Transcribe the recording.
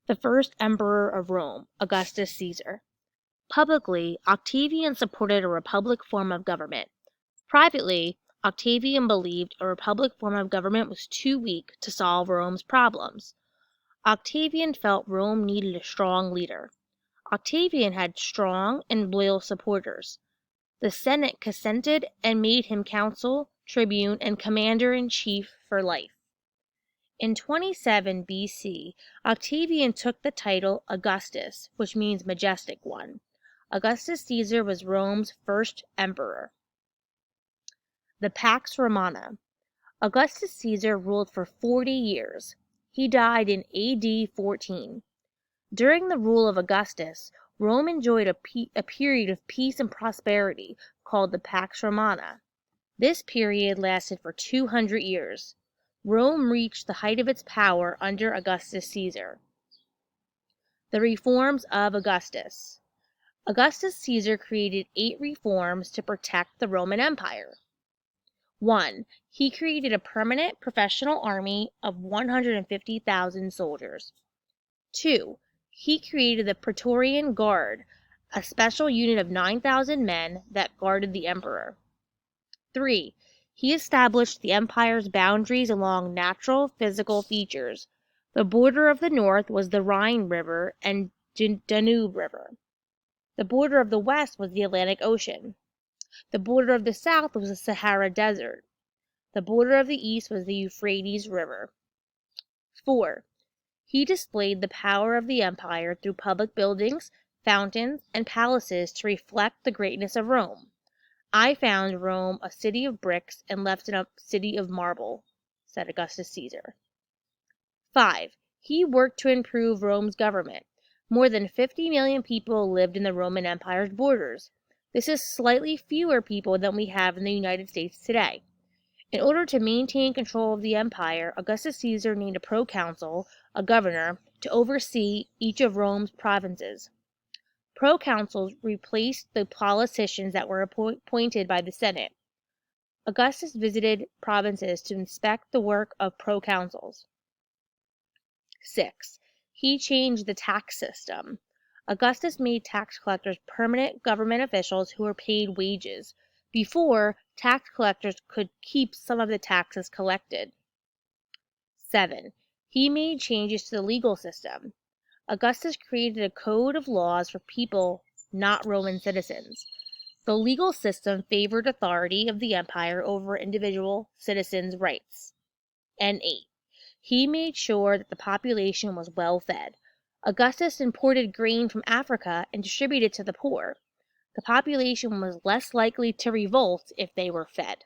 the first emperor of Rome, Augustus Caesar. Publicly, Octavian supported a republic form of government. Privately, Octavian believed a republic form of government was too weak to solve Rome's problems. Octavian felt Rome needed a strong leader. Octavian had strong and loyal supporters. The Senate consented and made him consul, tribune, and commander-in-chief for life. In 27 BC, Octavian took the title Augustus, which means majestic one. Augustus Caesar was Rome's first emperor. The Pax Romana. Augustus Caesar ruled for 40 years. He died in AD 14. During the rule of Augustus, Rome enjoyed a period of peace and prosperity called the Pax Romana. This period lasted for 200 years. Rome reached the height of its power under Augustus Caesar. The Reforms of Augustus. Augustus Caesar created 8 reforms to protect the Roman Empire. 1. He created a permanent professional army of 150,000 soldiers. 2. He created the Praetorian Guard, a special unit of 9,000 men that guarded the emperor. 3. He established the empire's boundaries along natural physical features. The border of the north was the Rhine River and Danube River. The border of the west was the Atlantic Ocean. The border of the south was the Sahara Desert. The border of the east was the Euphrates River. 4. He displayed the power of the empire through public buildings, fountains, and palaces to reflect the greatness of Rome. I found Rome a city of bricks and left it a city of marble, said Augustus Caesar. 5. He worked to improve Rome's government. More than 50 million people lived in the Roman Empire's borders. This is slightly fewer people than we have in the United States today. In order to maintain control of the empire, Augustus Caesar named a proconsul, a governor, to oversee each of Rome's provinces. Proconsuls replaced the politicians that were appointed by the Senate. Augustus visited provinces to inspect the work of proconsuls. 6. He changed the tax system. Augustus made tax collectors permanent government officials who were paid wages. Before, tax collectors could keep some of the taxes collected. 7. He made changes to the legal system. Augustus created a code of laws for people not Roman citizens. The legal system favored authority of the empire over individual citizens' rights. And 8. He made sure that the population was well fed. Augustus imported grain from Africa and distributed it to the poor. The population was less likely to revolt if they were fed.